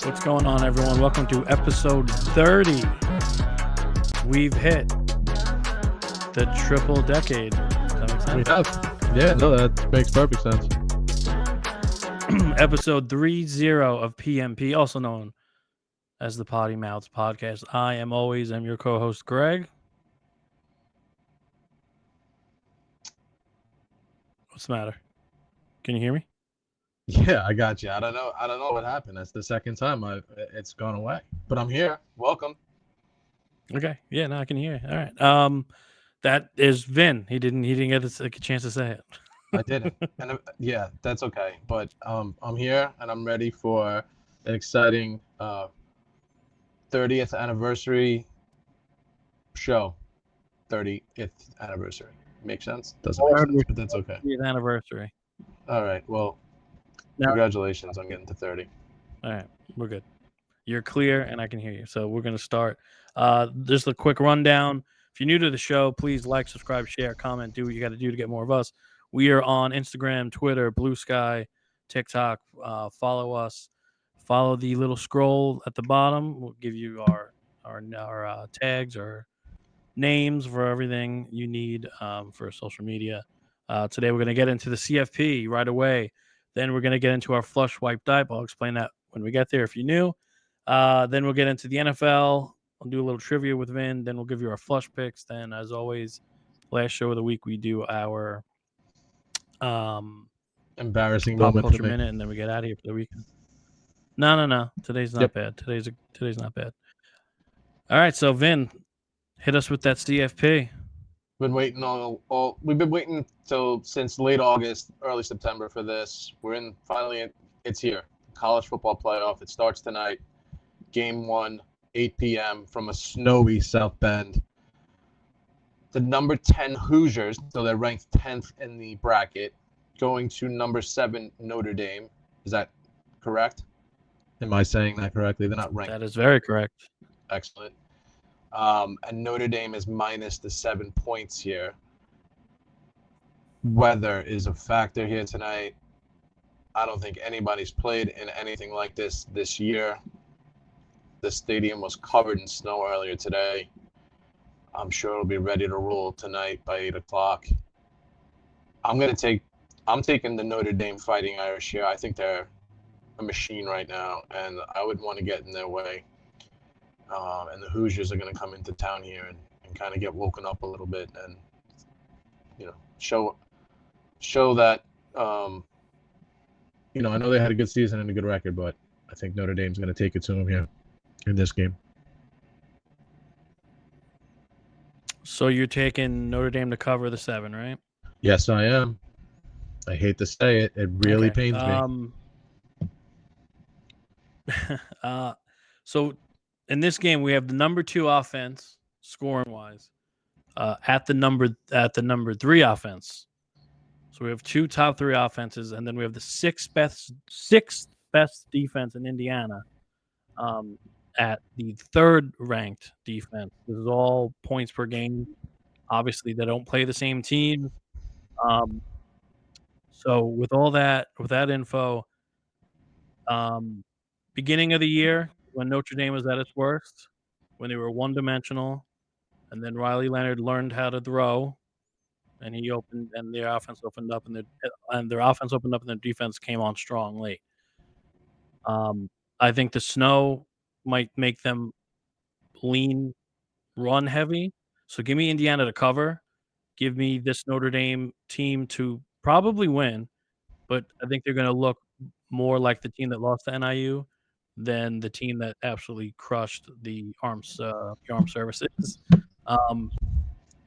What's going on, everyone? Welcome to episode 30. We've hit the triple decade. Does that make sense? We have. Yeah, no, that makes perfect sense. Episode 30 of PMP, also known as the Potty Mouths Podcast. I am your co-host, Greg. What's the matter? Can you hear me? Yeah, I got you. I don't know what happened. That's the second time it's gone away. But I'm here. Welcome. Okay. Yeah, now I can hear you. All right. That is Vin. He didn't get a chance to say it. I didn't. And yeah, that's okay. But I'm here and I'm ready for an exciting 30th anniversary show. 30th anniversary. Makes sense? Doesn't make sense, but that's okay. 30th anniversary. All right. Well, congratulations on getting to 30. All right. We're good. You're clear and I can hear you. So we're going to start. Just a quick rundown. If you're new to the show, please like, subscribe, share, comment, do what you got to do to get more of us. We are on Instagram, Twitter, Blue Sky, TikTok. Follow us. Follow the little scroll at the bottom. We'll give you our tags or names for everything you need for social media. Today we're going to get into the CFP right away. Then we're going to get into our flush wipe dive. I'll explain that when we get there if you're new. Then we'll get into the NFL. I'll do a little trivia with Vin. Then we'll give you our flush picks. Then, as always, last show of the week, we do our embarrassing pop moment culture minute, and then we get out of here for the weekend. No. Today's not bad. Today's not bad. All right, so Vin, hit us with that CFP. Been waiting we've been waiting since late August, early September for this. It's here. College football playoff. It starts tonight. Game 1, 8 p.m. from a snowy South Bend. The number 10 Hoosiers, so they're ranked 10th in the bracket, going to number 7 Notre Dame. Is that correct? Am I saying that correctly? They're not ranked. That is very correct. Excellent. And Notre Dame is minus the 7 points here. Weather is a factor here tonight. I don't think anybody's played in anything like this year. The stadium was covered in snow earlier today. I'm sure it'll be ready to roll tonight by 8 o'clock. I'm taking the Notre Dame Fighting Irish here. I think they're a machine right now, and I wouldn't want to get in their way. And the Hoosiers are going to come into town here and kind of get woken up a little bit and, show that, I know they had a good season and a good record, but I think Notre Dame's going to take it to them here in this game. So you're taking Notre Dame to cover the 7, right? Yes, I am. I hate to say it. It really pains me. So in this game, we have the number 2 offense, scoring-wise, at the number 3 offense. So we have 2 top 3 offenses, and then we have the sixth best defense in Indiana at the 3rd ranked defense. This is all points per game. Obviously, they don't play the same team. So with that info, beginning of the year, when Notre Dame was at its worst, when they were one-dimensional, and then Riley Leonard learned how to throw, and their offense opened up, and their defense came on strong late. I think the snow might make them lean run heavy. So give me Indiana to cover. Give me this Notre Dame team to probably win, but I think they're going to look more like the team that lost to NIU than the team that absolutely crushed the armed services.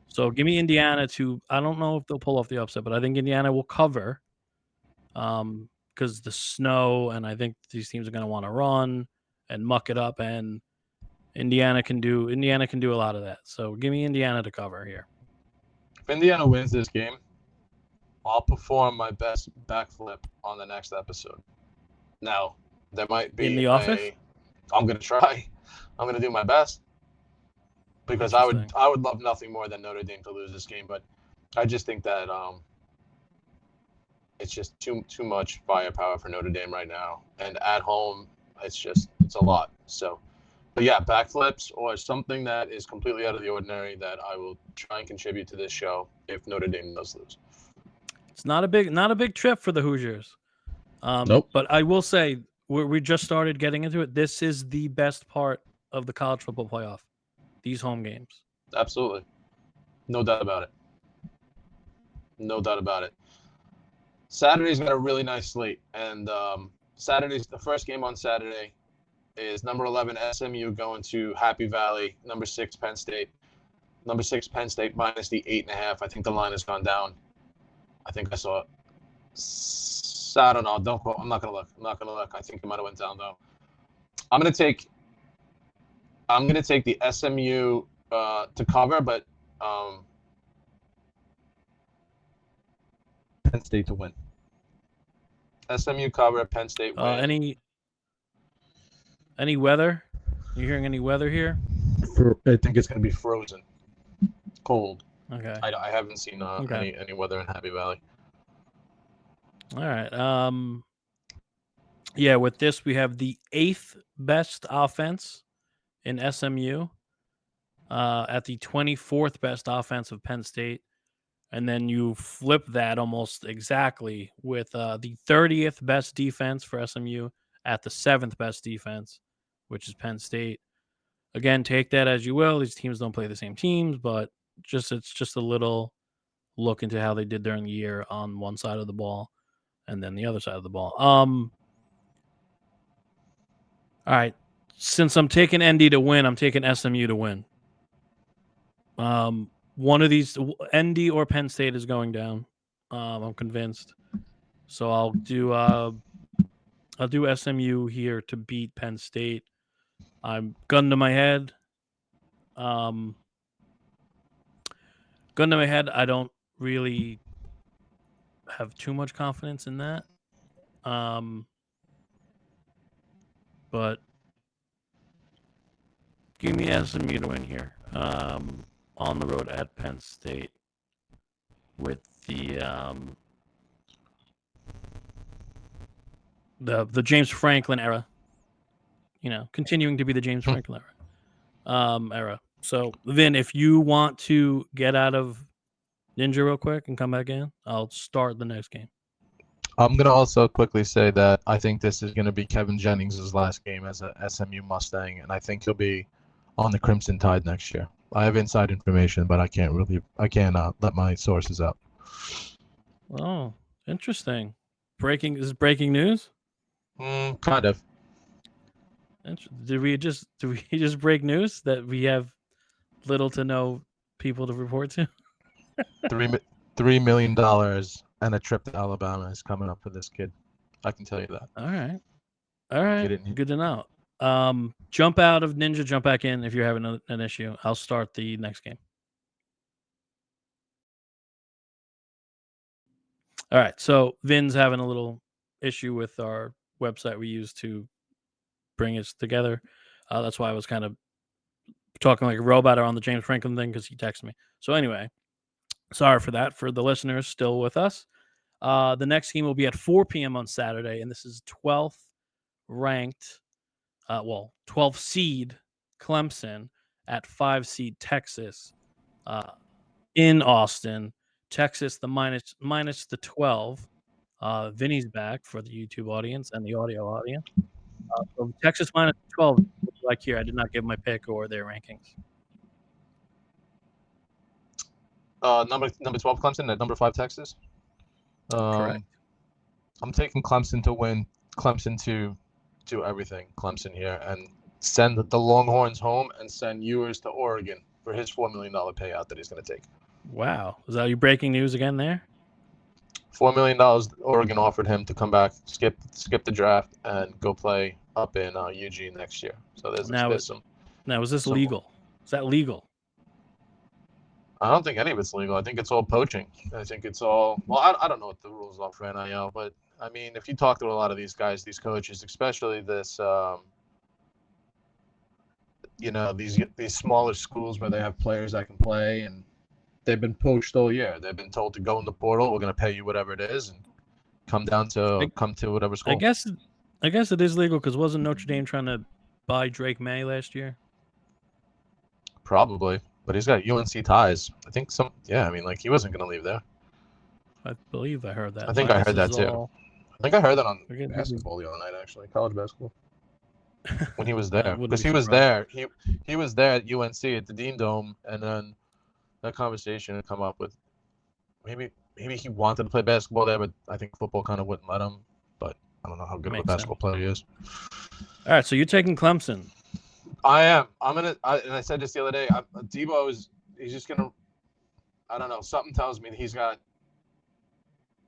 So give me Indiana to. I don't know if they'll pull off the upset, but I think Indiana will cover because the snow, and I think these teams are going to want to run and muck it up, and Indiana can do a lot of that. So give me Indiana to cover here. If Indiana wins this game, I'll perform my best backflip on the next episode. Now, there might be in the office. I'm going to try. I'm going to do my best because I would love nothing more than Notre Dame to lose this game, but I just think that it's just too much firepower for Notre Dame right now, and at home it's It's a lot. So, but yeah, backflips or something that is completely out of the ordinary that I will try and contribute to this show if Notre Dame does lose. It's not a big trip for the Hoosiers. Nope. But I will say we just started getting into it. This is the best part of the college football playoff. These home games. Absolutely. No doubt about it. No doubt about it. Saturday's got a really nice slate, and Saturday's the first game on Saturday is number 11 SMU going to Happy Valley, number 6 Penn State. Number 6 Penn State minus the 8.5. I think the line has gone down. I think I saw it. I don't know. Don't quote. I'm not gonna look. I think it might have went down though. I'm gonna take the SMU to cover, but Penn State to win. SMU cover, Penn State win. Any weather? You hearing any weather here? I think it's gonna be frozen, cold. Okay. I haven't seen any weather in Happy Valley. All right. Yeah, with this we have the 8th best offense in SMU, at the 24th best offense of Penn State, and then you flip that almost exactly with the 30th best defense for SMU at the 7th best defense, which is Penn State. Again, take that as you will. These teams don't play the same teams, but it's just a little look into how they did during the year on one side of the ball and then the other side of the ball. All right. Since I'm taking ND to win, I'm taking SMU to win. One of these, ND or Penn State, is going down. I'm convinced. So I'll do SMU here to beat Penn State. I'm gun to my head. Gun to my head, I don't really have too much confidence in that. But give me SMU to win here. On the road at Penn State with the James Franklin era. You know, continuing to be the James Franklin era. So, Vin, if you want to get out of Ninja real quick and come back in, I'll start the next game. I'm going to also quickly say that I think this is going to be Kevin Jennings' last game as a SMU Mustang, and I think he'll be on the Crimson Tide next year. I have inside information, but I can't let my sources out. Oh, interesting. Is this breaking news? Kind of. Did we just break news that we have little to no people to report to? $3 million and a trip to Alabama is coming up for this kid. I can tell you that. All right. Good to know. Jump out of Ninja, jump back in if you're having an issue. I'll start the next game. All right. So Vin's having a little issue with our website we use to bring us together. That's why I was kind of talking like a robot on the James Franklin thing because he texted me. So anyway, sorry for that. For the listeners still with us, the next game will be at 4 p.m. on Saturday, and this is 12th ranked, 12th seed Clemson at 5 seed Texas in Austin. Texas the minus the 12. Vinny's back for the YouTube audience and the audio audience. So Texas minus 12. Like here, I did not give my pick or their rankings. Number 12 Clemson at number 5 Texas. Correct. I'm taking Clemson to win. Clemson to do everything. Clemson here and send the Longhorns home and send Ewers to Oregon for his $4 million payout that he's going to take. Wow, is that your breaking news again there? $4 million Oregon offered him to come back, skip the draft, and go play up in Eugene next year. So there's some. Now, is this legal? Is that legal? I don't think any of it's legal. I think it's all poaching. I think it's all. Well, I don't know what the rules are for NIL, but I mean, if you talk to a lot of these guys, these coaches, especially this, these smaller schools where they have players that can play and they've been poached all year. They've been told to go in the portal. We're going to pay you whatever it is and come to whatever school. I guess it is legal because wasn't Notre Dame trying to by Drake May last year? Probably, but he's got UNC ties. I think I mean, like he wasn't gonna leave there. I believe I heard that. I think But I this heard that is too. all. I think I heard that on Again, basketball the other night, actually, college basketball, when he was I there, wouldn't because be he was surprised. there. He was there at UNC at the Dean Dome, and then that conversation had come up with maybe he wanted to play basketball there, but I think football kind of wouldn't let him. But I don't know how good of a Makes sense. basketball player he is. All right, so you're taking Clemson. I am. And I said this the other day. Debo he's just gonna. I don't know. Something tells me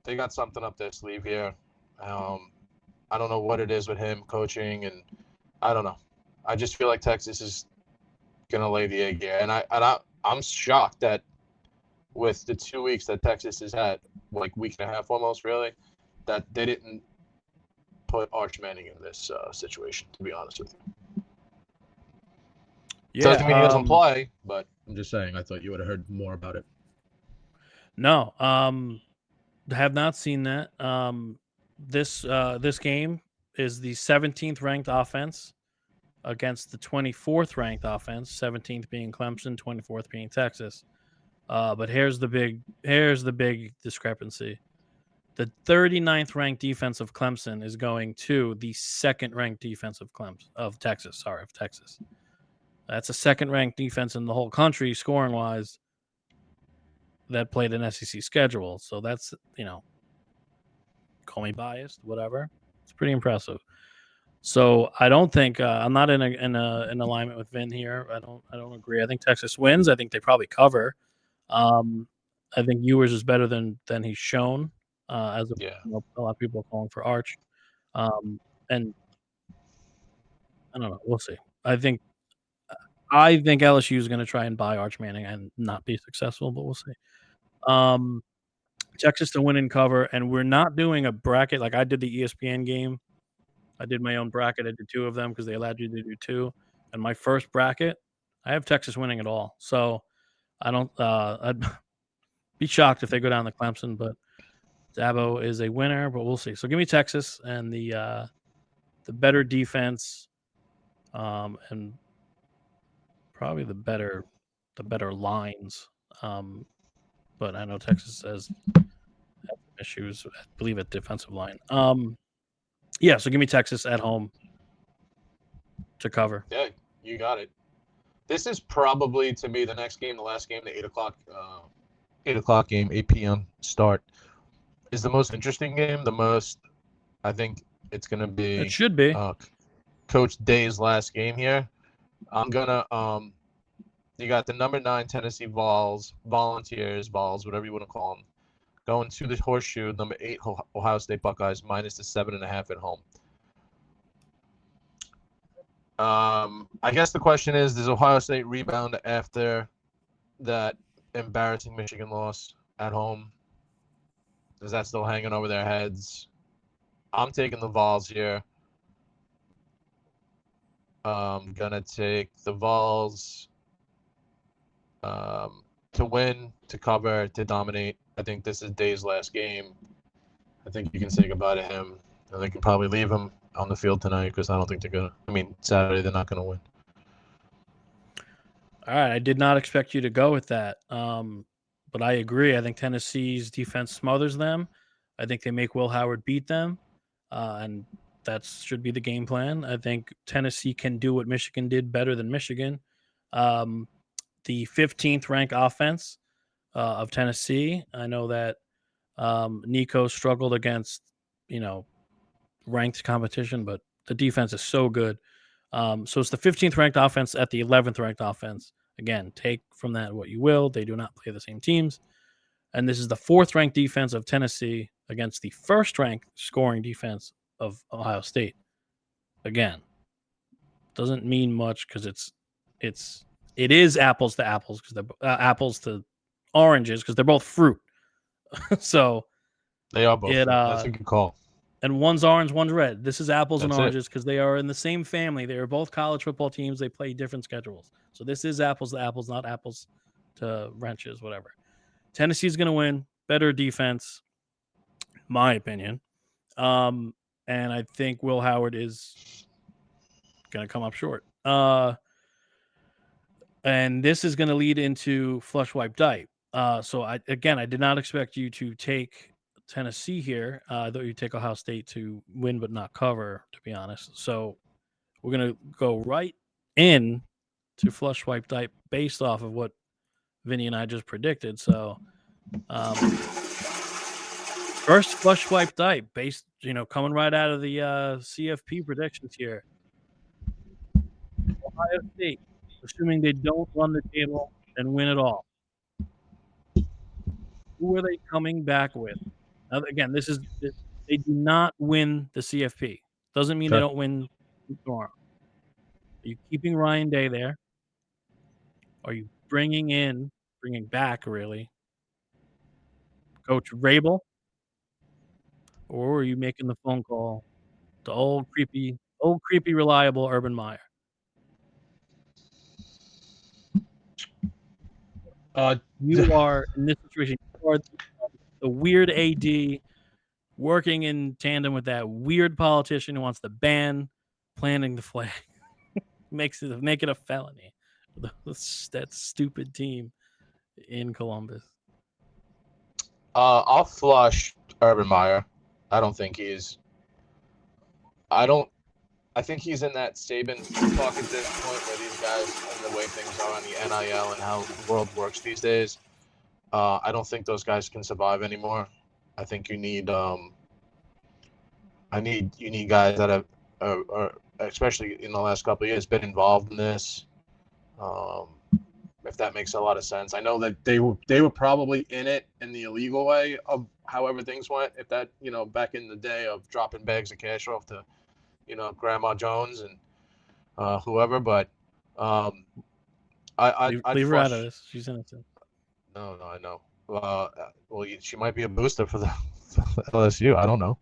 they got something up their sleeve here. I don't know what it is with him coaching, and I don't know. I just feel like Texas is gonna lay the egg here, and I'm shocked that with the 2 weeks that Texas has had, like week and a half almost, really, that they didn't put Arch Manning in this situation. To be honest with you, Yeah. doesn't mean he doesn't play, but I'm just saying I thought you would have heard more about it. No. Have not seen that. This game is the 17th ranked offense against the 24th ranked offense, 17th being Clemson, 24th being Texas. But here's the big discrepancy. The 39th ranked defense of Clemson is going to the second ranked defense of Texas. That's a second ranked defense in the whole country scoring wise that played an SEC schedule. So that's, call me biased, whatever. It's pretty impressive. So I don't think I'm not in alignment with Vin here. I don't agree. I think Texas wins. I think they probably cover. I think Ewers is better than he's shown. A lot of people are calling for Arch, and I don't know. We'll see. I think LSU is going to try and buy Arch Manning and not be successful, but we'll see. Texas to win and cover, and we're not doing a bracket like I did the ESPN game. I did my own bracket. I did two of them because they allowed you to do two. And my first bracket, I have Texas winning it all. So I don't. I'd be shocked if they go down to Clemson, but Dabo is a winner. But we'll see. So give me Texas and the better defense, and probably the better lines. But I know Texas has issues, I believe, at defensive line. Yeah. So give me Texas at home to cover. Yeah, you got it. This is probably, to me, the next game, the last game, the 8 o'clock game, 8 p.m. start, is the most interesting game. I think it's going to be. It should be. Coach Day's last game here. I'm going to, you got the number 9 Tennessee Volunteers, whatever you want to call them, going to the Horseshoe, number 8 Ohio State Buckeyes, minus the 7.5 at home. I guess the question is, does Ohio State rebound after that embarrassing Michigan loss at home? Is that still hanging over their heads? I'm taking the Vols here. I'm going to take the Vols to win, to cover, to dominate. I think this is Day's last game. I think you can say goodbye to him. And they can probably leave him on the field tonight because I don't think Saturday they're not going to win. All right. I did not expect you to go with that. But I agree. I think Tennessee's defense smothers them. I think they make Will Howard beat them. And that should be the game plan. I think Tennessee can do what Michigan did better than Michigan. The 15th ranked offense of Tennessee. I know that Nico struggled against, ranked competition, but the defense is so good. So it's the 15th ranked offense at the 11th ranked offense. Again, take from that what you will. They do not play the same teams. And this is the 4th ranked defense of Tennessee against the 1st ranked scoring defense of Ohio State. Again, doesn't mean much because it is apples to apples because they're apples to oranges because they're both fruit. So they are both. That's a good call. And one's orange, one's red. This is apples and oranges because they are in the same family. They are both college football teams. They play different schedules. So this is apples to apples, not apples to wrenches, whatever. Tennessee's going to win. Better defense, my opinion. And I think Will Howard is going to come up short. And this is going to lead into flush wipe dipe. So I did not expect you to take Tennessee here. I thought you'd take Ohio State to win but not cover, to be honest. So we're going to go right in to flush wipe dipe based off of what Vinny and I just predicted. So first flush wipe dipe based, coming right out of the CFP predictions here. Ohio State, assuming they don't run the table and win it all. Who are they coming back with? Now, again, they do not win the CFP. Doesn't mean they don't win tomorrow. Are you keeping Ryan Day there? Are you bringing back really, Coach Vrabel? Or are you making the phone call to old creepy, reliable Urban Meyer? You are in this situation. You are the weird AD working in tandem with that weird politician who wants to ban planting the flag. Make it a felony. That stupid team in Columbus. I'll flush Urban Meyer. I don't think he's. I think he's in that Saban talk at this point where these guys and the way things are on the NIL and how the world works these days. I don't think those guys can survive anymore. I think you need guys that have, especially in the last couple of years, been involved in this. If that makes a lot of sense, I know that they were probably in it in the illegal way of however things went. If that back in the day of dropping bags of cash off to Grandma Jones and whoever, but I'd leave her flush. out of this. She's innocent. No, I know. Well, she might be a booster for the LSU. I don't know.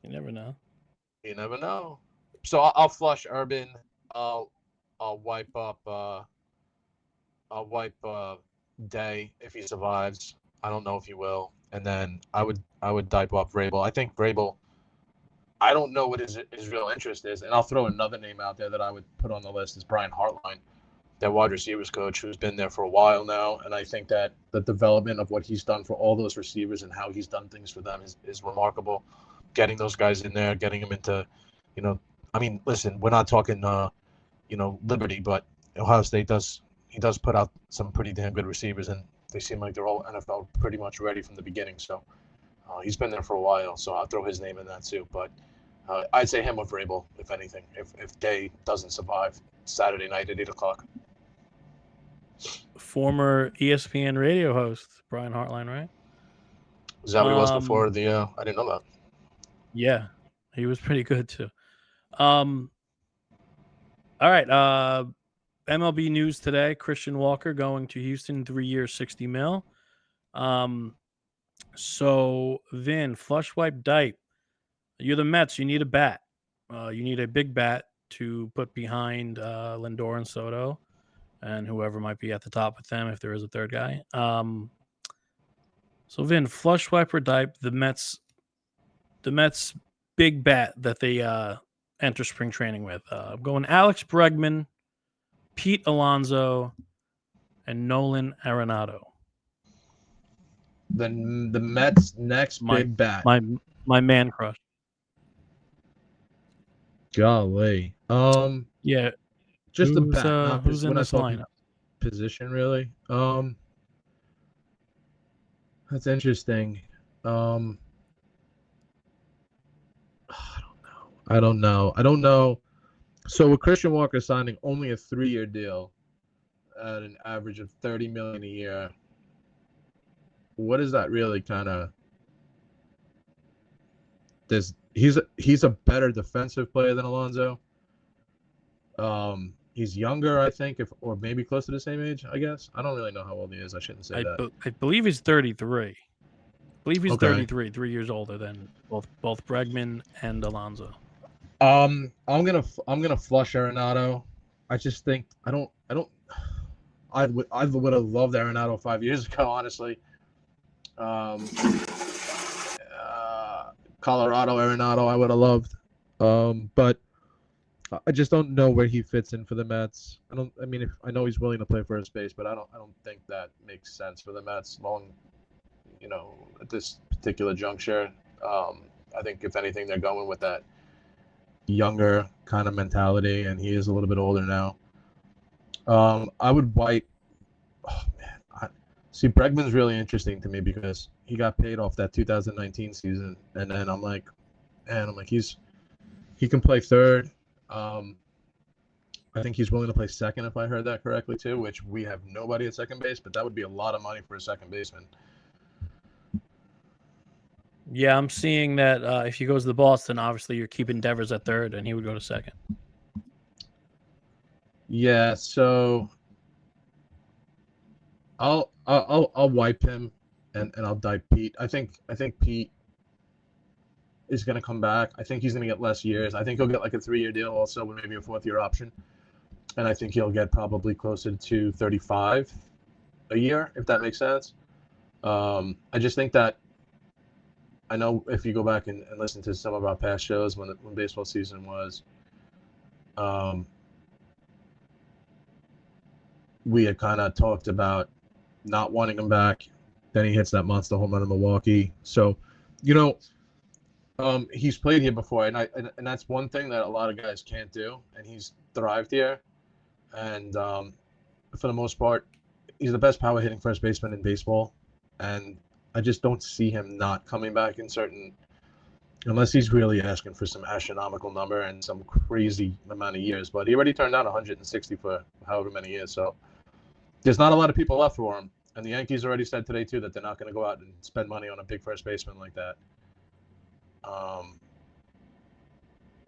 You never know. You never know. So I'll flush Urban. I'll wipe up. I'll wipe Day if he survives. I don't know if he will. And then I would dipe up Vrabel. I think Vrabel. I don't know what his real interest is, and I'll throw another name out there that I would put on the list is Brian Hartline, that wide receivers coach who's been there for a while now, and I think that the development of what he's done for all those receivers and how he's done things for them is remarkable. Getting those guys in there, getting them into, I mean, listen, we're not talking, Liberty, but Ohio State does put out some pretty damn good receivers, and they seem like they're all NFL pretty much ready from the beginning. So he's been there for a while, so I'll throw his name in that too. But I'd say him or Vrabel, if anything, if Day doesn't survive Saturday night at 8:00. Former ESPN radio host Brian Hartline, right? Is that what he was before the? I didn't know that. Yeah, he was pretty good too. All right. MLB news today: Christian Walker going to Houston, 3 years, $60 million. So Vin, flush wipe dipe. You're the Mets. You need a bat. You need a big bat to put behind Lindor and Soto, and whoever might be at the top with them if there is a third guy. So Vin, flush wipe or dipe. The Mets big bat that they enter spring training with. I'm going Alex Bregman, Pete Alonso, and Nolan Arenado. Then the Mets' next big bat. My man crush. Golly. Yeah. Just the bat. Who's in this lineup? Position, really. That's interesting. I don't know. So with Christian Walker signing only a 3-year deal at an average of $30 million a year, what is that really kind of? He's a better defensive player than Alonso. He's younger, I think, or maybe close to the same age, I guess. I don't really know how old he is. I shouldn't say that. I believe he's 33. I believe he's Okay. 33, 3 years older than both Bregman and Alonso. I'm gonna flush Arenado. I just think I would have loved Arenado 5 years ago, honestly. Colorado Arenado I would have loved. But I just don't know where he fits in for the Mets. I mean, I know he's willing to play first base, but I don't think that makes sense for the Mets at this particular juncture. I think if anything, they're going with that younger kind of mentality, and he is a little bit older now. I would wipe. Oh man, see, Bregman's really interesting to me because he got paid off that 2019 season, and then I'm like, he can play third. I think he's willing to play second, if I heard that correctly too. Which we have nobody at second base, but that would be a lot of money for a second baseman. Yeah, I'm seeing that if he goes to Boston, obviously you're keeping Devers at third, and he would go to second. Yeah, so I'll wipe him, and I'll dive Pete. I think Pete is going to come back. I think he's going to get less years. I think he'll get like a 3-year deal also with maybe a 4th-year option. And I think he'll get probably closer to 35 a year, if that makes sense. I just think that I know if you go back and listen to some of our past shows when baseball season was, we had kind of talked about not wanting him back. Then he hits that monster home run in Milwaukee. So, he's played here before, and that's one thing that a lot of guys can't do, and he's thrived here. And for the most part, he's the best power hitting first baseman in baseball, and I just don't see him not coming back unless he's really asking for some astronomical number and some crazy amount of years. But he already turned down 160 for however many years, so there's not a lot of people left for him. And the Yankees already said today too that they're not going to go out and spend money on a big first baseman like that.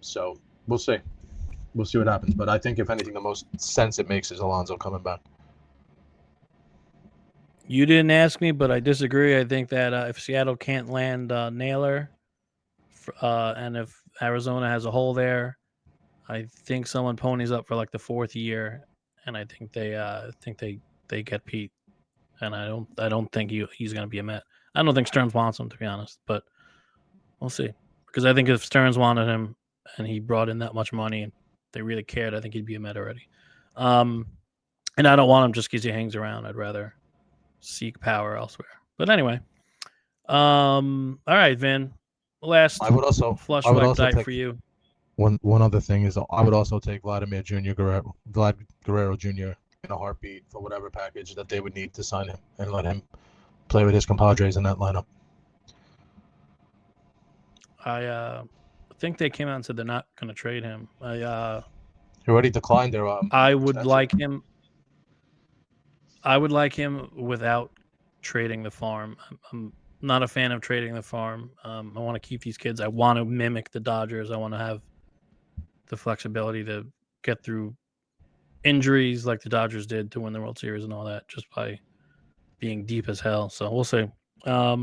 So we'll see. We'll see what happens. But I think if anything, the most sense it makes is Alonso coming back. You didn't ask me, but I disagree. I think that if Seattle can't land Naylor, and if Arizona has a hole there, I think someone ponies up for like the 4th year, and I think they get Pete. And I don't think he's going to be a Met. I don't think Stearns wants him, to be honest, but we'll see. Because I think if Stearns wanted him and he brought in that much money and they really cared, I think he'd be a Met already. And I don't want him just because he hangs around. I'd rather seek power elsewhere. But anyway, all right, Vin. Last flush wipe dive for you. One other thing is I would also take Vlad Guerrero Jr. in a heartbeat for whatever package that they would need to sign him and let him play with his compadres in that lineup. I think they came out and said they're not going to trade him. He already declined their. I would like him. I would like him without trading the farm. I'm not a fan of trading the farm. I want to keep these kids. I want to mimic the Dodgers. I want to have the flexibility to get through injuries like the Dodgers did to win the World Series and all that just by being deep as hell. So we'll see. But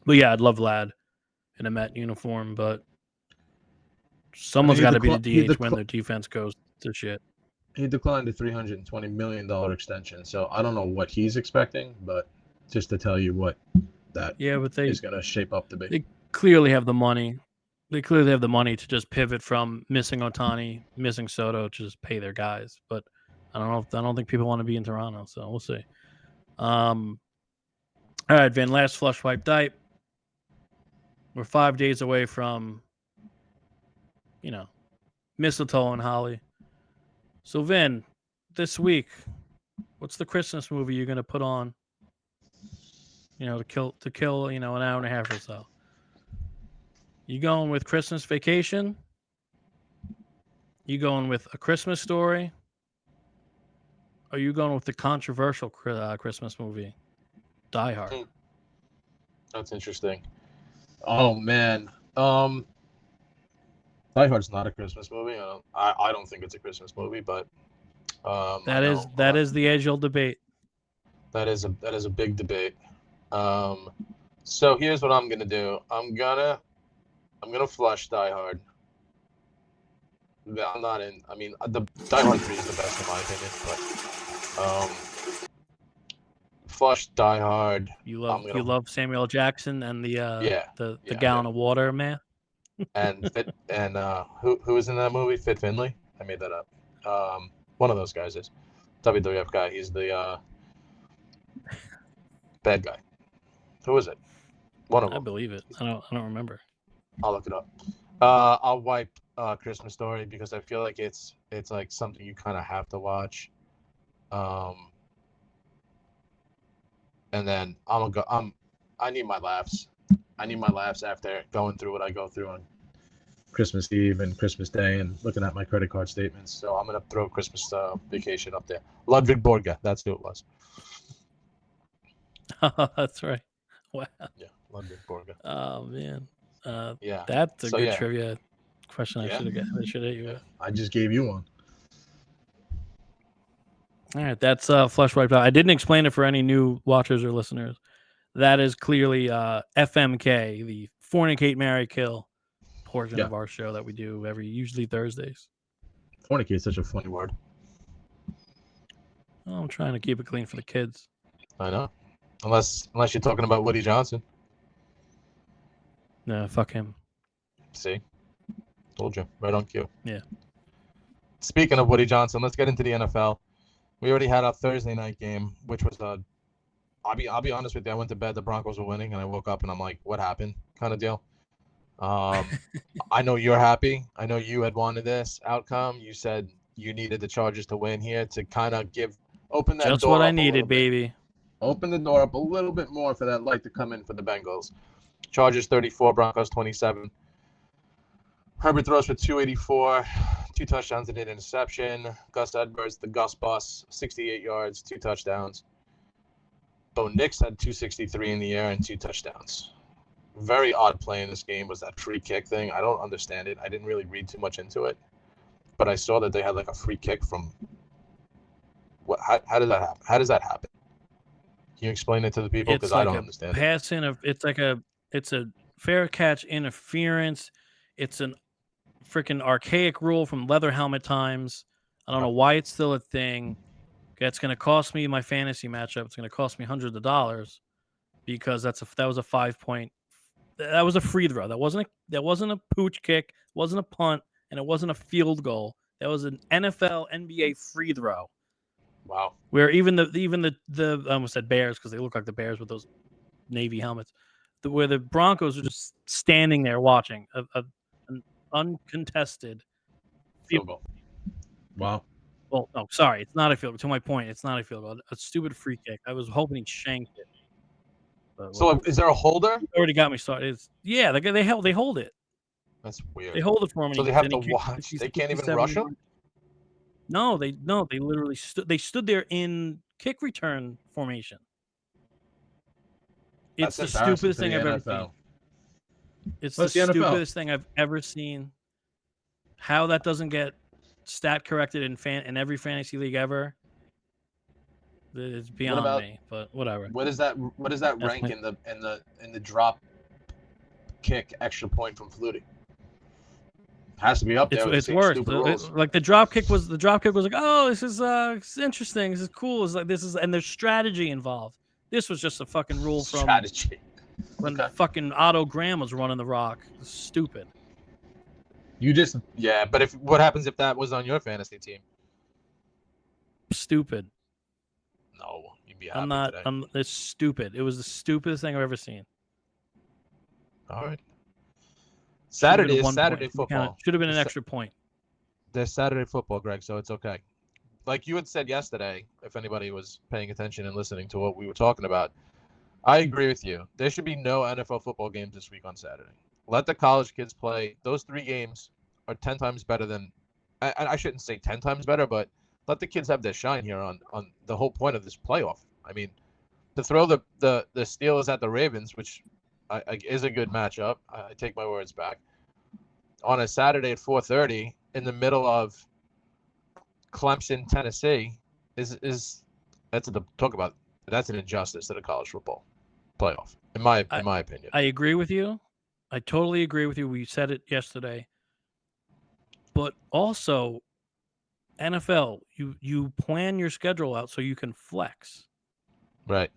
yeah, I'd love Vlad in a Met uniform, but someone's got to be the DH when their defense goes to shit. He declined a $320 million extension, so I don't know what he's expecting, but just to tell you what that is going to shape up to be. They clearly have the money. They clearly have the money to just pivot from missing Ohtani, missing Soto, to just pay their guys. But I don't think people want to be in Toronto, so we'll see. All right, Vin, last flush wipe dipe. We're 5 days away from, mistletoe and holly. So, Vin, this week, what's the Christmas movie you're going to put on, to kill, an hour and a half or so? You going with Christmas Vacation? You going with A Christmas Story? Or are you going with the controversial Christmas movie, Die Hard? That's interesting. Oh man, Die Hard's not a Christmas movie. I don't think it's a Christmas movie, but that is the age-old debate. That is a big debate. So here's what I'm gonna do. I'm gonna flush Die Hard. I'm not in. I mean, the Die Hard 3 is the best in my opinion, but flush Die Hard. You love Samuel Jackson and the gallon of water, man. and who was in that movie? Fit Finley. I made that up. One of those guys is WWF guy. He's the bad guy. Who is it? One of I them. believe it. I don't remember. I'll look it up. I'll wipe Christmas Story because I feel like it's like something you kind of have to watch. And then I need my laughs. I need my laughs after going through what I go through on Christmas Eve and Christmas Day and looking at my credit card statements. So I'm gonna throw Christmas Vacation up there. Ludwig Borga, that's who it was. That's right. Wow. Yeah, Ludwig Borga. Oh man. Yeah. That's a So, good yeah. trivia question. Yeah. I should hit you with. I just gave you one. All right, that's Flesh Wiped Out. I didn't explain it for any new watchers or listeners. That is clearly FMK, the Fornicate, Marry, Kill portion of our show that we do usually Thursdays. Fornicate is such a funny word. Oh, I'm trying to keep it clean for the kids. I know. Unless you're talking about Woody Johnson. No, fuck him. See? Told you. Right on cue. Yeah. Speaking of Woody Johnson, let's get into the NFL. We already had our Thursday night game, which was I'll be honest with you, I went to bed, the Broncos were winning, and I woke up and I'm like, what happened? Kind of deal. I know you're happy. I know you had wanted this outcome. You said you needed the Chargers to win here to kind of open that just door what up I needed, baby. Open the door up a little bit more for that light to come in for the Bengals. Chargers 34, Broncos 27. Herbert throws for 284, 2 touchdowns and an interception. Gus Edwards, the Gus Bus, 68 yards, 2 touchdowns. Bo Nix had 263 in the air and 2 touchdowns. Very odd play in this game was that free kick thing. I don't understand it. I didn't really read too much into it, but I saw that they had like a free kick from. What? How did that happen? How does that happen? Can you explain it to the people because I don't understand it. It's a fair catch interference. It's an freaking archaic rule from leather helmet times. I don't know why it's still a thing. It's going to cost me my fantasy matchup. It's going to cost me hundreds of dollars because that was a 5-point. That was a free throw. That wasn't a pooch kick. Wasn't a punt, and it wasn't a field goal. That was an NFL NBA free throw. Wow. Where even the I almost said Bears because they look like the Bears with those Navy helmets. Where the Broncos are just standing there watching an uncontested field goal. Wow. Well, no, sorry, it's not a field goal. To my point, it's not a field goal. A stupid free kick. I was hoping he shanked it. So is there a holder? You already got me started. Yeah, they hold it. That's weird. They hold it for him. So they have to watch. They can't even rush him. No, they literally stood there in kick return formation. It's the stupidest thing I've ever seen. It's the stupidest thing I've ever seen. How that doesn't get stat corrected in every fantasy league ever. It's beyond me, but whatever. What does that rank in the drop kick extra point from Flutie? Has to be up there. It's worse. Like the drop kick was like, oh, this is it's interesting. This is cool. It's like and there's strategy involved. This was just a fucking rule from strategy. When fucking Otto Graham was running the rock. It's stupid. But what happens if that was on your fantasy team? Stupid. No, you'd be happy today. It's stupid. It was the stupidest thing I've ever seen. All right. Saturday is Saturday football. Should have been an extra point. There's Saturday football, Greg, so it's okay. Like you had said yesterday, if anybody was paying attention and listening to what we were talking about, I agree with you. There should be no NFL football games this week on Saturday. Let the college kids play. Those 3 games are 10 times better than – I shouldn't say 10 times better, but let the kids have their shine here on the whole point of this playoff. I mean, to throw the Steelers at the Ravens, which is a good matchup, I take my words back, on a Saturday at 4:30 in the middle of Clemson, Tennessee, that's an injustice to the college football playoff, in my opinion. I agree with you. I totally agree with you. We said it yesterday. But also, NFL, you plan your schedule out so you can flex. Right.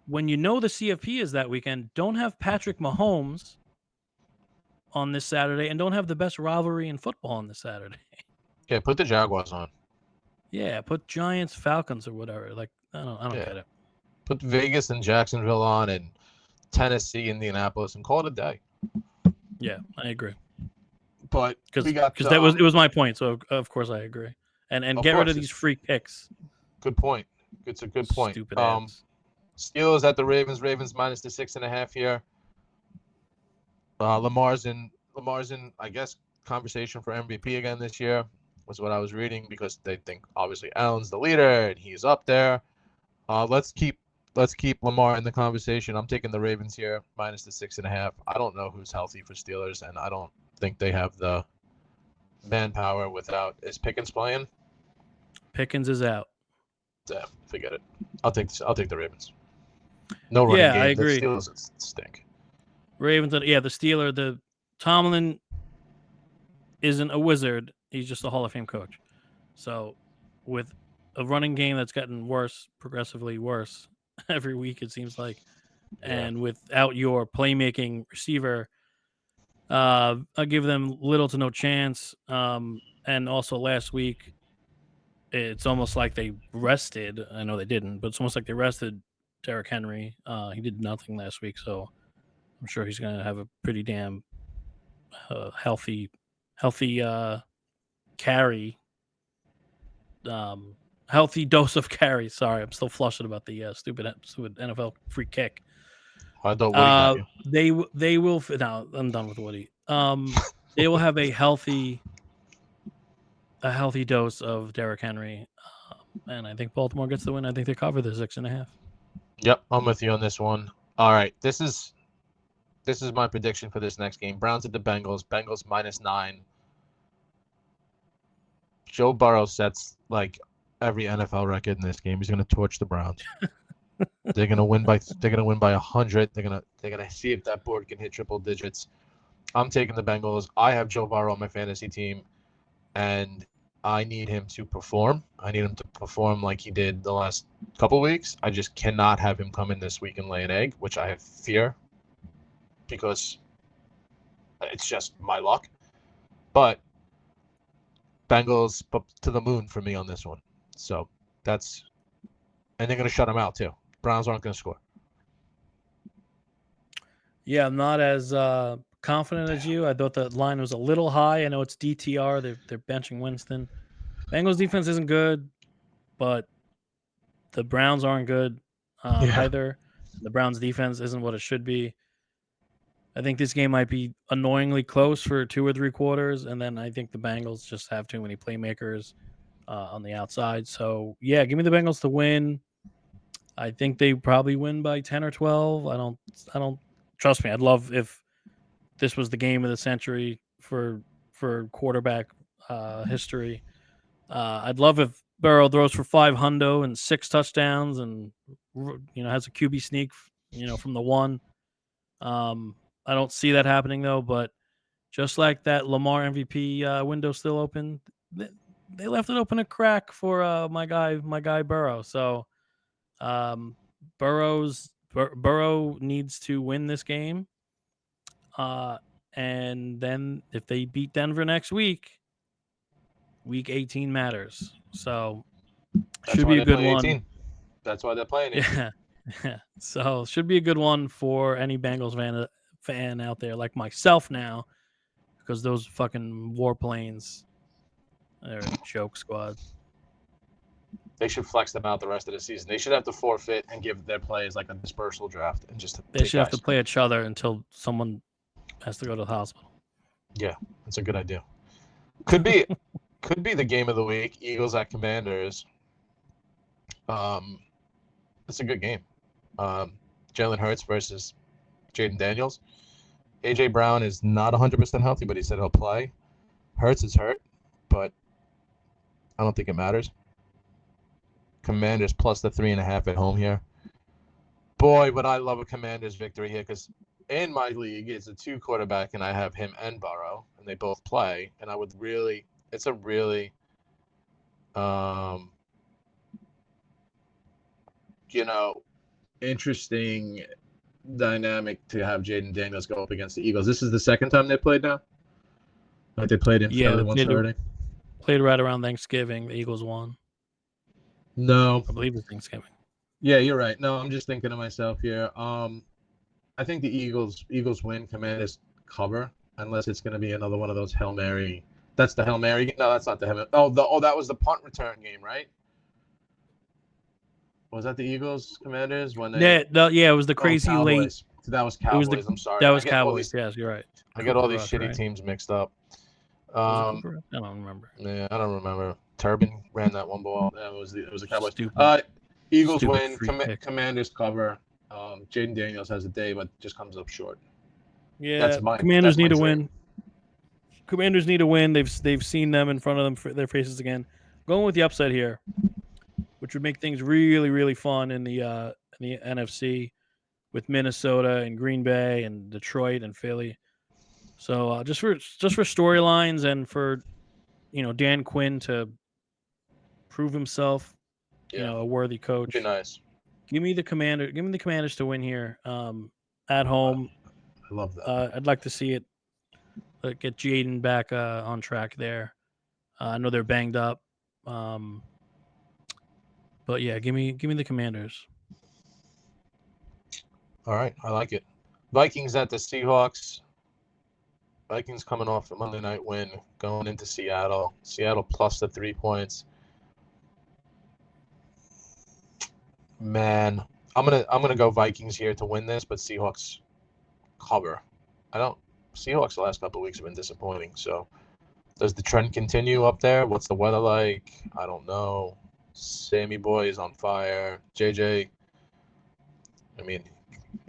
When you know the CFP is that weekend, don't have Patrick Mahomes on this Saturday and don't have the best rivalry in football on this Saturday. Yeah, put the Jaguars on. Yeah, put Giants, Falcons, or whatever. Like I don't Yeah. get it. Put Vegas and Jacksonville on, and Tennessee, Indianapolis, and call it a day. Yeah, I agree. But we Because got that was it was my point. So of course I agree. And of get rid course, of these free picks. good point. It's a good point. Stupid ass. Steelers at the Ravens. Ravens minus the 6.5 here. Lamar's in, I guess, conversation for MVP again this year, was what I was reading, because they think obviously Allen's the leader and he's up there. Let's keep Lamar in the conversation. I'm taking the Ravens here minus the 6.5. I don't know who's healthy for Steelers, and I don't think they have the manpower without. Is Pickens playing? Pickens is out. Yeah, forget it. I'll take the Ravens. No running Yeah, game. I The agree. Steelers stink. Ravens, the Steeler, the Tomlin isn't a wizard. He's just a Hall of Fame coach. So with a running game that's gotten worse, progressively worse every week, it seems like, and without your playmaking receiver, I give them little to no chance. And also last week, it's almost like they rested. I know they didn't, but it's almost like they rested Derrick Henry. He did nothing last week, so I'm sure he's going to have a pretty damn healthy carry, healthy dose of carry. Sorry, I'm still flustered about the stupid NFL free kick. I thought Woody got you. They will. Now I'm done with Woody. They will have a healthy dose of Derrick Henry, and I think Baltimore gets the win. I think they cover the 6.5. Yep, I'm with you on this one. All right, this is my prediction for this next game. Browns at the Bengals. Bengals minus 9. Joe Burrow sets like every NFL record in this game. He's going to torch the Browns. They're going to win by 100. They're going to see if that board can hit triple digits. I'm taking the Bengals. I have Joe Burrow on my fantasy team, and I need him to perform. I need him to perform like he did the last couple weeks. I just cannot have him come in this week and lay an egg, which I fear, because it's just my luck. But Bengals to the moon for me on this one. So that's, and they're going to shut him out too. Browns aren't going to score. Yeah, I'm not as confident as you. I thought the line was a little high. I know it's DTR. They're benching Winston. Bengals defense isn't good, but the Browns aren't good either. The Browns defense isn't what it should be. I think this game might be annoyingly close for 2 or 3 quarters, and then I think the Bengals just have too many playmakers on the outside. So yeah, give me the Bengals to win. I think they probably win by 10 or 12. I don't trust me. I'd love if this was the game of the century for quarterback history. I'd love if Burrow throws for 500 and 6 touchdowns and has a QB sneak from the 1. I don't see that happening though, but just like that Lamar MVP window still open, they left it open a crack for my guy Burrow. So Burrow needs to win this game. And then if they beat Denver next week, week 18 matters. So should be a good one. 18. That's why they're playing 18. Yeah. So should be a good one for any Bengals fan out there like myself now, because those fucking warplanes are a joke squad. They should flex them out the rest of the season. They should have to forfeit and give their players like a dispersal draft and just. They should have to play each other until someone has to go to the hospital. Yeah, that's a good idea. Could be the game of the week. Eagles at Commanders. It's a good game. Jalen Hurts versus Jaden Daniels. AJ Brown is not 100% healthy, but he said he'll play. Hurts is hurt, but I don't think it matters. Commanders plus the 3.5 at home here. Boy, would I love a Commanders victory here, because in my league it's a 2 quarterback, and I have him and Burrow, and they both play, and I would really, it's a really, interesting dynamic to have Jaden Daniels go up against the Eagles. This is the second time they played now. Like they played in Philly once already. Played right around Thanksgiving. The Eagles won. No, I believe it's Thanksgiving. Yeah, you're right. No, I'm just thinking to myself here. I think the Eagles win. Commanders cover unless it's going to be another one of those Hail Mary. That's the Hail Mary. No, that's not the Hail Mary. That was the punt return game, right? Was that the Eagles Commanders when they? Yeah, it was the crazy late. That was Cowboys. I'm sorry. That was Cowboys. Yes, you're right. I get all these shitty teams mixed up. Was it Cooper? I don't remember. Yeah, I don't remember. Turbin ran that one ball. It was the Cowboys. Stupid. Eagles win. Commanders cover. Jaden Daniels has a day, but just comes up short. Yeah, Commanders need to win. Commanders need to win. They've seen them in front of them for their faces again. Going with the upset here, which would make things really, really fun in the NFC with Minnesota and Green Bay and Detroit and Philly. So just for storylines and for Dan Quinn to prove himself, a worthy coach. Be nice. Give me the Commanders to win here at home. I love that. I'd like to see it get Jaden back on track there. I know they're banged up, but yeah, give me the Commanders. All right, I like it. Vikings at the Seahawks. Vikings coming off a Monday night win, going into Seattle. Seattle plus the 3 points. Man, I'm gonna go Vikings here to win this, but Seahawks cover. Seahawks the last couple of weeks have been disappointing. So, does the trend continue up there? What's the weather like? I don't know. Sammy boy is on fire. JJ. I mean,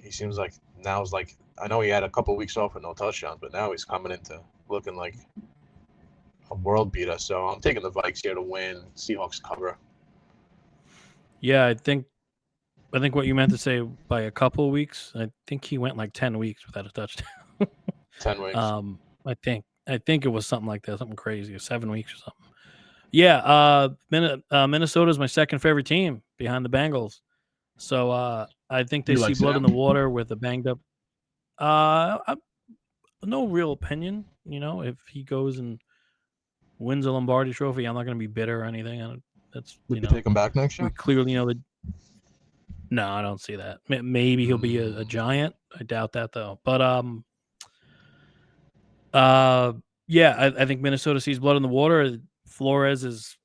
he seems like now's like. I know he had a couple of weeks off with no touchdowns, but now he's coming into looking like a world beater. So I'm taking the Vikes here to win. Seahawks cover. Yeah, I think what you meant to say by a couple of weeks. I think he went like 10 weeks without a touchdown. 10 weeks. I think it was something like that, something crazy, 7 weeks or something. Yeah, Minnesota is my second favorite team behind the Bengals. So I think they see blood in the water with a banged up. No real opinion. If he goes and wins a Lombardi Trophy, I'm not going to be bitter or anything. That's Would you take him back next year? We clearly know that. No, I don't see that. Maybe he'll be a Giant. I doubt that though. But yeah, I think Minnesota sees blood in the water. Flores is.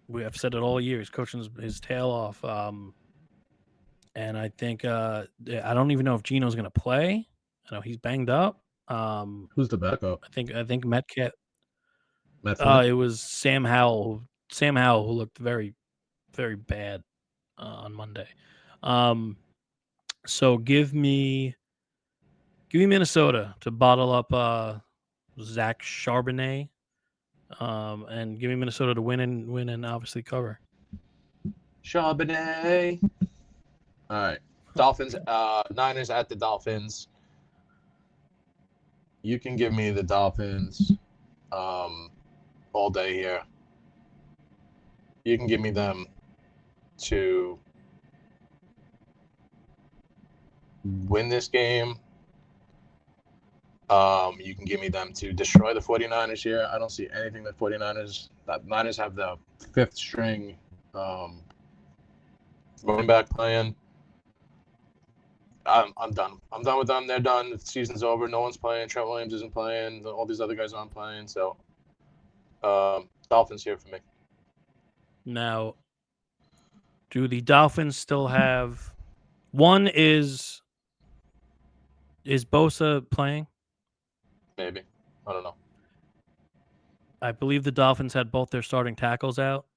We have said it all year. He's coaching his tail off. And I think I don't even know if Geno's going to play. I know he's banged up. Who's the backup? I think Metcalf. It was Sam Howell. Sam Howell, who looked very, very bad on Monday. So give me Minnesota to bottle up Zach Charbonnet, and give me Minnesota to win and obviously cover. Charbonnet. All right. Dolphins, Niners at the Dolphins. You can give me the Dolphins all day here. You can give me them to win this game. You can give me them to destroy the 49ers here. I don't see anything that Niners have the fifth string running back playing. I'm done. I'm done with them. They're done. The season's over. No one's playing. Trent Williams isn't playing. All these other guys aren't playing. So, Dolphins here for me. Now, do the Dolphins still have one? Is Bosa playing? Maybe. I don't know. I believe the Dolphins had both their starting tackles out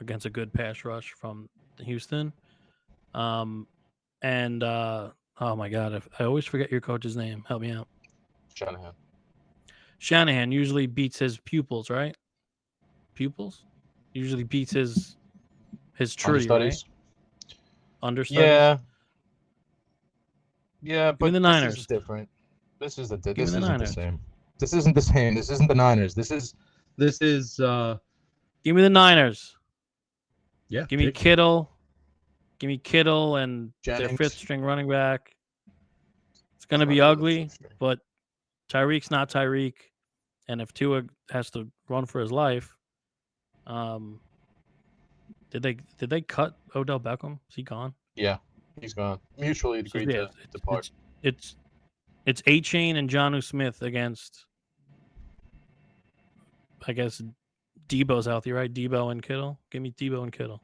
against a good pass rush from Houston. And oh my God, I always forget your coach's name. Help me out. Shanahan usually beats his pupils, right? Pupils? Usually beats his tree, understudies. Right? Understudies? Yeah, but the Niners. This is different. This isn't the same. This isn't the same. This isn't the Niners. This is Give me the Niners. Yeah. Give me Kittle. Give me Kittle and Jennings. Their fifth string running back. It's going to be Sunday the ugly, 50. but Tyreek's not Tyreek. And if Tua has to run for his life, did they cut Odell Beckham? Is he gone? Yeah, he's gone. Mutually So agreed yeah, to depart. it's A-Chain and Jonnu Smith against, I guess, Debo's healthy, right? Debo and Kittle. Give me Debo and Kittle.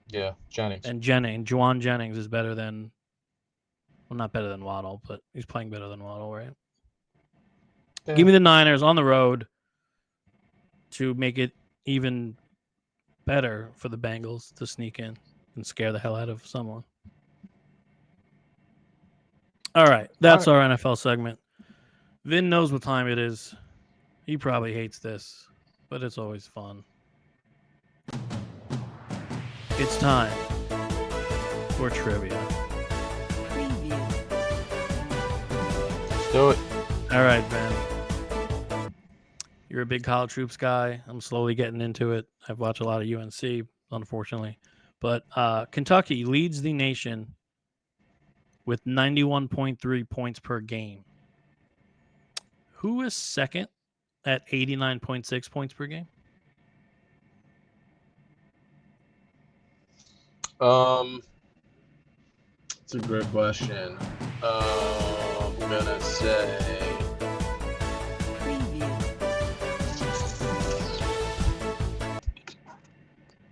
Yeah, Jennings. And Juwan Jennings is better than, well, not better than Waddle, but he's playing better than Waddle, right? Yeah. Give me the Niners on the road to make it even better for the Bengals to sneak in and scare the hell out of someone. All right, that's our NFL segment. Vin knows what time it is. He probably hates this, but it's always fun. It's time for trivia. Let's do it. All right, Vin. You're a big college troops guy. I'm slowly getting into it. I've watched a lot of UNC, unfortunately. But Kentucky leads the nation with 91.3 points per game. Who is second at 89.6 points per game? It's a great question. I'm gonna say.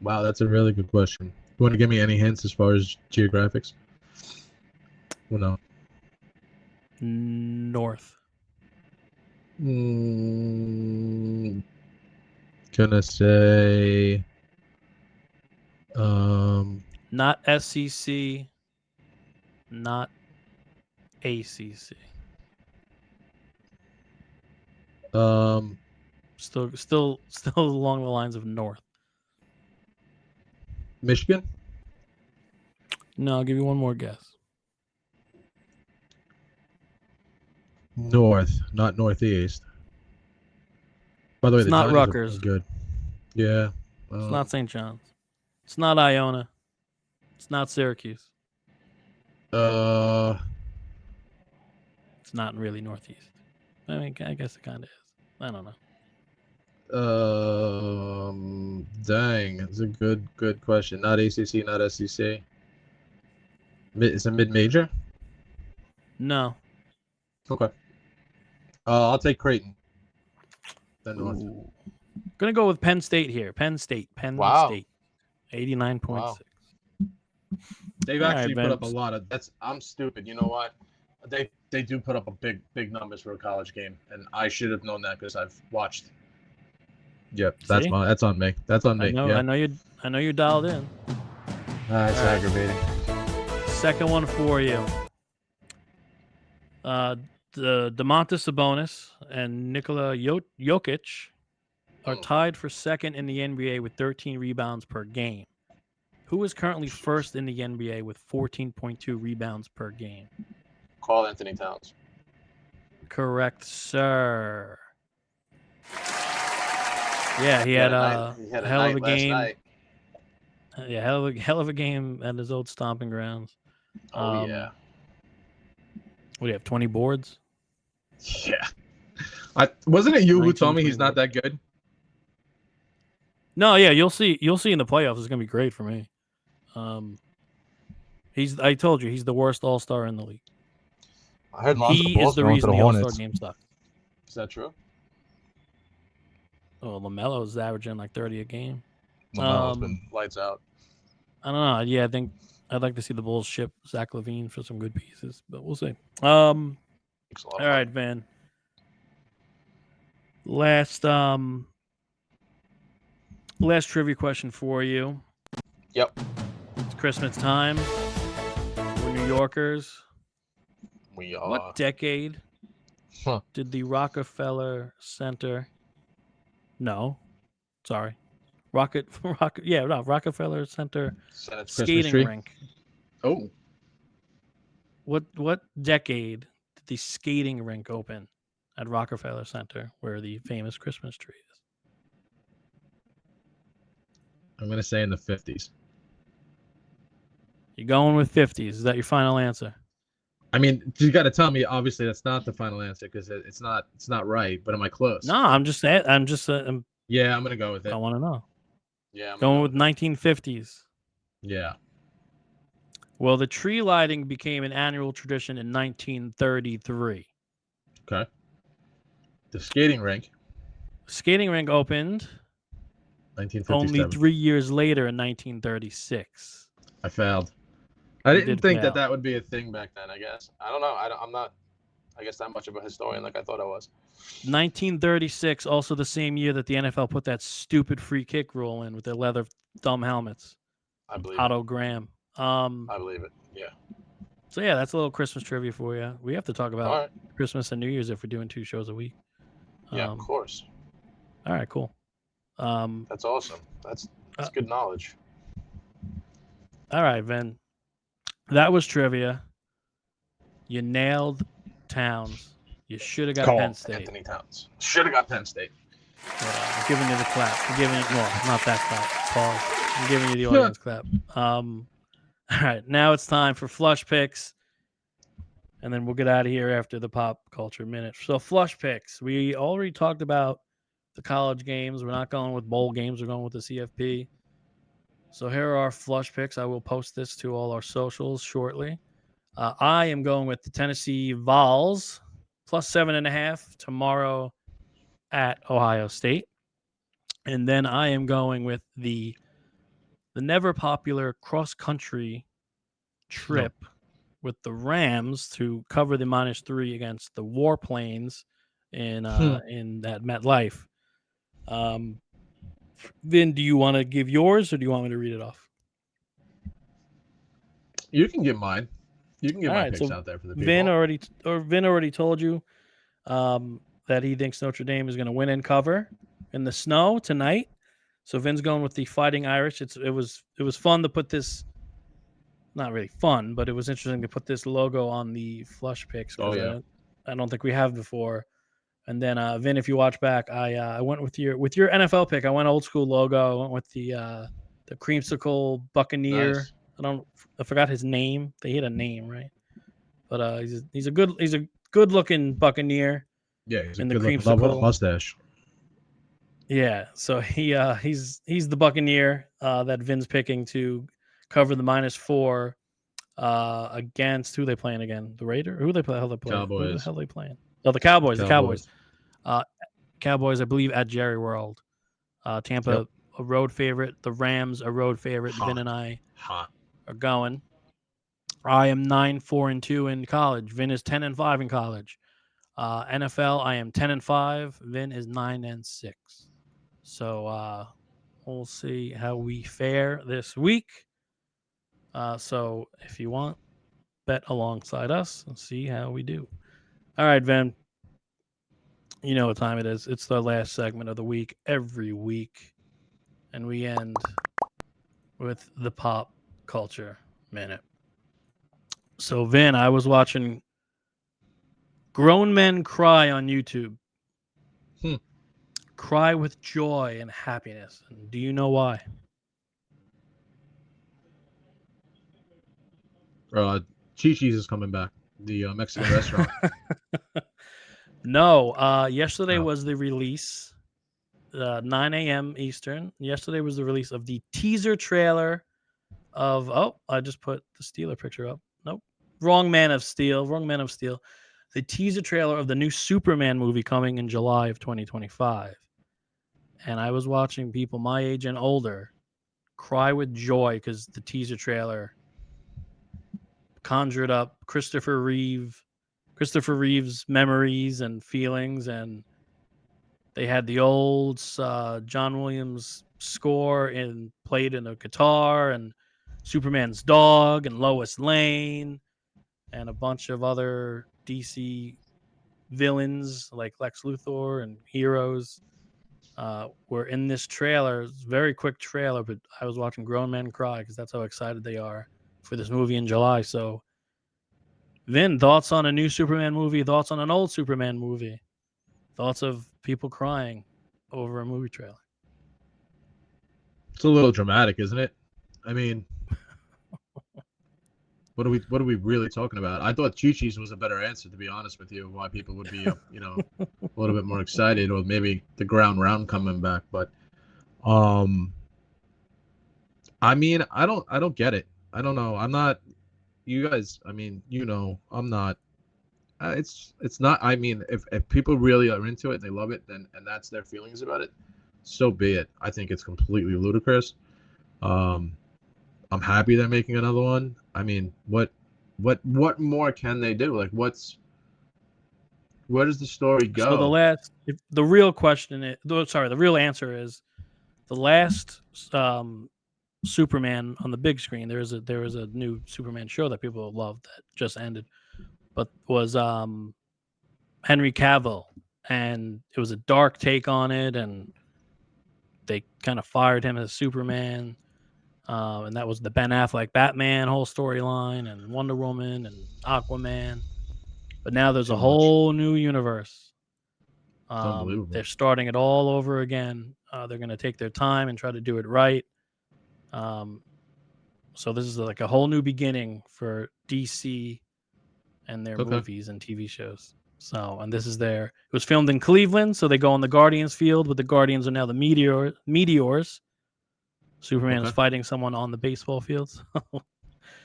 Wow, that's a really good question. You want to give me any hints as far as geographics? Well, no. North. Gonna say. Not SEC, not ACC. Still along the lines of North. Michigan? No, I'll give you one more guess. North, not northeast. By the way, It's the not Niners Rutgers. are good. Yeah. It's not St. John's. It's not Iona. It's not Syracuse. Uh. It's not really Northeast. I mean, I guess it kind of is. I don't know. Dang, it's a good question. Not ACC, not SEC. It's a mid-major. No. Okay. I'll take Creighton. Then North. Gonna go with Penn State here. Penn State. Wow. State. 89.6. Wow. They've actually put up a lot of. I'm stupid. You know what? They do put up a big numbers for a college game, and I should have known that because I've watched. Yep, that's on me. That's on me. I know you're dialed in. That's aggravating. Second one for you. The Domantas Sabonis and Nikola Jokic are tied for second in the NBA with 13 rebounds per game. Who is currently first in the NBA with 14.2 rebounds per game? Carl Anthony Towns. Correct, sir. Yeah, he had a hell of a game. Yeah, hell of a game at his old stomping grounds. Oh yeah. What do you have? 20 boards? Yeah. Wasn't it you who told me he's not that good? No, yeah, you'll see in the playoffs. It's gonna be great for me. I told you he's the worst All-Star in the league. I heard he is the reason the All-Star game sucked. Is that true? Oh, LaMelo's averaging like 30 a game. LaMelo's been lights out. I don't know. Yeah, I think I'd like to see the Bulls ship Zach LaVine for some good pieces, but we'll see. All right, Van. Last trivia question for you. Yep. It's Christmas time. We're New Yorkers. We are. What decade did the Rockefeller Center? No, sorry, Rockefeller Center skating rink. Oh. What decade did the skating rink open at Rockefeller Center, where the famous Christmas tree is? I'm going to say in the 50s. You're going with 50s. Is that your final answer? I mean, you got to tell me. Obviously, that's not the final answer because it's not. It's not right. But am I close? No, I'm just saying. Yeah, I'm gonna go with I it. want to know. Yeah, I'm gonna Going go with with it. 1950s. Yeah. Well, the tree lighting became an annual tradition in 1933. Okay. The skating rink, Skating rink opened only 1957. 3 years later in 1936. I failed. I You didn't did think that fail. that would be a thing back then. I guess. I don't know. I'm not. I guess that much of a historian like I thought I was. 1936, also the same year that the NFL put that stupid free kick rule in with their leather thumb helmets. I believe it. Otto Graham. I believe it. Yeah. So yeah, that's a little Christmas trivia for you. We have to talk All about right. Christmas and New Year's if we're doing 2 shows a week. Yeah, of Um, course. all right, cool. Um, That's awesome. That's uh, good knowledge. all right, Vin. That was trivia. You nailed Towns. You should have got Penn Call State. Anthony Towns. Should have got Penn State. But I'm giving you the clap. I'm giving you, well, not that clap. Pause. I'm giving you the audience clap. All right, now it's time for flush picks, and then we'll get out of here after the pop culture minute. So flush picks. We already talked about the college games. We're not going with bowl games. We're going with the CFP. So here are our flush picks. I will post this to all our socials shortly. I am going with the Tennessee Vols plus 7.5 tomorrow at Ohio State. And then I am going with the never popular cross country No. trip with the Rams to cover the -3 against the Warplanes in that MetLife. Um, Vin, do you want to give yours or do you want me to read it off? You can give mine. You can get All my right, picks so out there for the Vin people. already told you that he thinks Notre Dame is going to win and cover in the snow tonight. So Vin's going with the Fighting Irish. It was fun to put this. Not really fun, but it was interesting to put this logo on the flush picks Oh because yeah. I don't think we have before. And then Vin, if you watch back, I went with your NFL pick. I went old school logo. I went with the creamsicle Buccaneer. Nice. I forgot his name. They had a name, right? But he's a good looking Buccaneer Yeah, he's a in the good looking love with a creamsicle. mustache. Yeah, so he's the Buccaneer that Vin's picking to cover the -4 against who they playing again? The Raider? Who they play? How they play? Who the Cowboys. hell they playing? Oh, the Cowboys. The Cowboys. Cowboys. Uh, Cowboys, I believe, at Jerry World. Yep. Tampa, a road favorite. The Rams, a road favorite. Vin Hot. and I Hot. are going. I am 9-4-2 in college. Vin is 10-5 in college. NFL, I am 10-5. Vin is 9-6. So we'll see how we fare this week. So if you want, bet alongside us and see how we do. All right, Vin. You know what time it is. It's the last segment of the week every week. And we end with the pop culture minute. So, Vin, I was watching grown men cry on YouTube. Hmm. Cry with joy and happiness. And do you know why? Chi-Chi's is coming back. The Mexican restaurant. No. Yesterday Oh. was the release, 9 a.m. Eastern. Yesterday was the release of the teaser trailer of. Oh, I just put the Steeler picture up. Nope. Wrong Man of Steel. The teaser trailer of the new Superman movie coming in July of 2025. And I was watching people my age and older cry with joy because the teaser trailer conjured up Christopher Reeve's memories and feelings, and they had the old John Williams score and played in a guitar, and Superman's dog and Lois Lane and a bunch of other DC villains like Lex Luthor and heroes were in this trailer. It's a very quick trailer, but I was watching grown men cry because that's how excited they are for this movie in July. So, Vin, thoughts on a new Superman movie? Thoughts on an old Superman movie? Thoughts of people crying over a movie trailer? It's a little dramatic, isn't it? I mean, What are we really talking about? I thought Chi-Chi's was a better answer, to be honest with you. Why people would be, a little bit more excited, or maybe the ground round coming back. But, I mean, I don't get it. I don't know. I'm not. You guys. I mean, I'm not. It's not. I mean, if people really are into it and they love it, then and that's their feelings about it, so be it. I think it's completely ludicrous. I'm happy they're making another one. I mean, what more can they do? Like, where does the story go? So the real question is, the real answer is the last Superman on the big screen. There was a new Superman show that people loved that just ended, but was Henry Cavill, and it was a dark take on it, and they kind of fired him as Superman. And that was the Ben Affleck Batman whole storyline, and Wonder Woman and Aquaman. But now there's a whole new universe. Unbelievable. They're starting it all over again. They're going to take their time and try to do it right. So this is like a whole new beginning for DC and their movies and TV shows. So, and this is it was filmed in Cleveland, so they go on the Guardians field, but the Guardians are now the Meteors. Superman is fighting someone on the baseball field.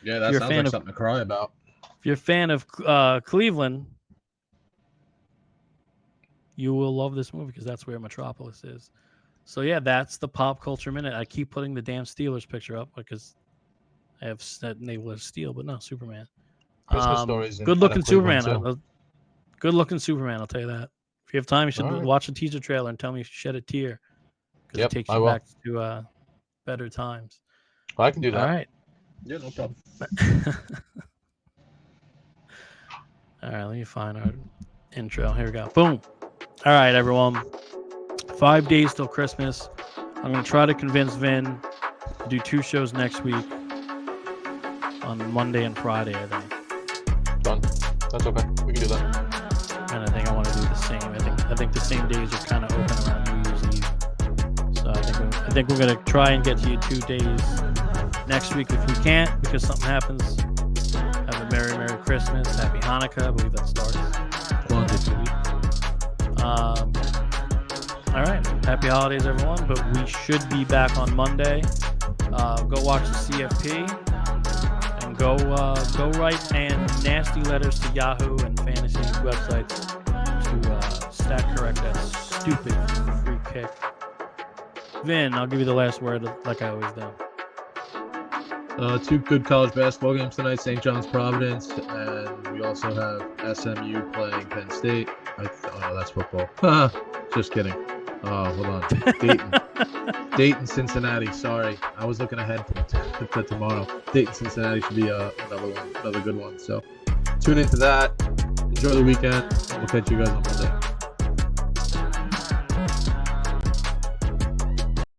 Yeah, that sounds like something to cry about. If you're a fan of Cleveland, you will love this movie because that's where Metropolis is. So yeah, that's the Pop Culture Minute. I keep putting the damn Steelers picture up because I have said naval as Steel, but no, Superman. Christmas stories. Good looking Superman. Good looking Superman, I'll tell you that. If you have time, you should watch the teaser trailer and tell me if you shed a tear. Because it takes you back to better times. Well, I can do that. All right. Yeah, no problem. All right, let me find our intro. Here we go. Boom. All right, everyone. 5 days till Christmas. I'm going to try to convince Vin to do 2 shows next week on Monday and Friday, I think. Done. That's okay. We can do that. And I think I want to do the same. I think the same days are kind of open around New Year's Eve. So I think we're going to try and get to you 2 days next week if we can't, because something happens. Have a Merry Christmas. Happy Hanukkah. I believe that starts this week. All right. Happy holidays, everyone. But we should be back on Monday. Go watch the CFP and go write and nasty letters to Yahoo and fantasy websites to stat correct that stupid free kick. Vin, I'll give you the last word like I always do. 2 good college basketball games tonight, St. John's Providence, and we also have SMU playing Penn State. That's football. Just kidding. Hold on. Dayton, Cincinnati. Sorry. I was looking ahead to tomorrow. Dayton, Cincinnati should be another good one. So tune into that. Enjoy the weekend. We'll catch you guys on Monday.